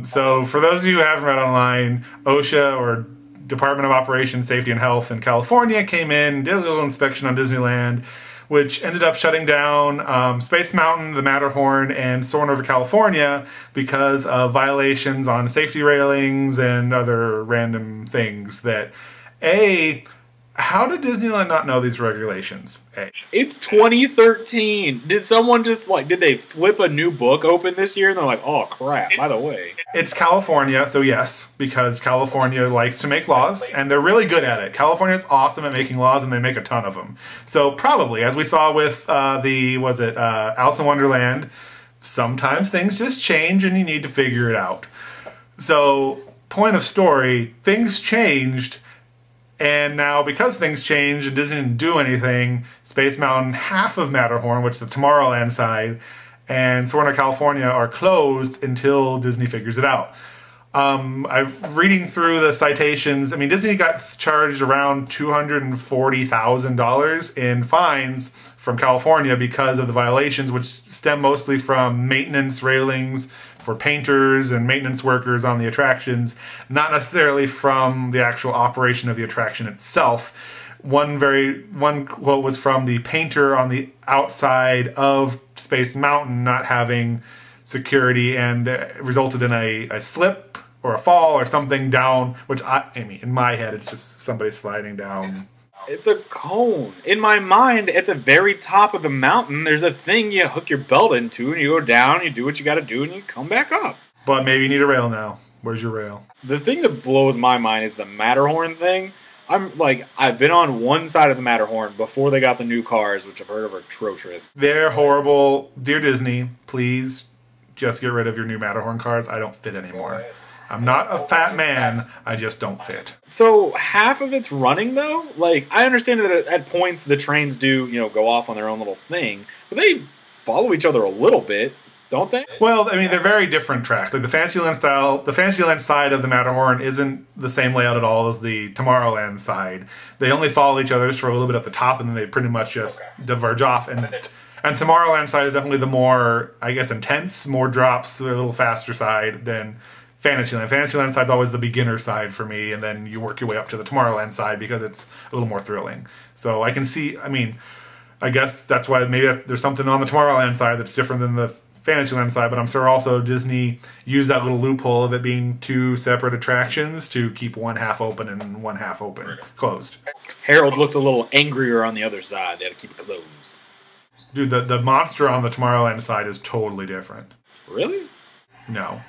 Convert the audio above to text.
So for those of you who haven't read online, OSHA, or Department of Operations, Safety and Health in California, came in, did a little inspection on Disneyland, which ended up shutting down Space Mountain, the Matterhorn, and Sorin over California because of violations on safety railings and other random things that, how did Disneyland not know these regulations? It's 2013. Did someone just did they flip a new book open this year and they're like, oh crap, by the way. It's California, so yes, because California likes to make laws, and they're really good at it. California's awesome at making laws, and they make a ton of them. So probably, as we saw with Alice in Wonderland, sometimes things just change and you need to figure it out. So, point of story, things changed. And now, because things changed and Disney didn't do anything, Space Mountain, half of Matterhorn, which is the Tomorrowland side, and Sorin, California are closed until Disney figures it out. I'm reading through the citations. I mean, Disney got charged around $240,000 in fines from California because of the violations, which stem mostly from maintenance railings for painters and maintenance workers on the attractions, not necessarily from the actual operation of the attraction itself. One quote was from the painter on the outside of Space Mountain not having security, and it resulted in a slip or a fall or something down, which I mean, in my head, it's just somebody sliding down. It's a cone. In my mind, at the very top of the mountain, there's a thing you hook your belt into, and you go down, you do what you gotta do, and you come back up. But maybe you need a rail now. Where's your rail? The thing that blows my mind is the Matterhorn thing. I've been on one side of the Matterhorn before they got the new cars, which I've heard of are atrocious. They're horrible. Dear Disney, please just get rid of your new Matterhorn cars. I don't fit anymore. I'm not a fat man, I just don't fit. So half of it's running though? I understand that at points the trains do, go off on their own little thing, but they follow each other a little bit, don't they? Well, I mean, they're very different tracks. Like the Fantasyland side of the Matterhorn isn't the same layout at all as the Tomorrowland side. They only follow each other just for a little bit at the top, and then they pretty much just diverge off. And Tomorrowland side is definitely the more, I guess, intense, more drops, a little faster side than Fantasyland. Fantasyland side's always the beginner side for me, and then you work your way up to the Tomorrowland side because it's a little more thrilling. So I can see, I mean, I guess that's why maybe there's something on the Tomorrowland side that's different than the Fantasyland side, but I'm sure also Disney used that little loophole of it being two separate attractions to keep one half open and one half closed. Harold looks a little angrier on the other side. They had to keep it closed. Dude, the monster on the Tomorrowland side is totally different. Really? No.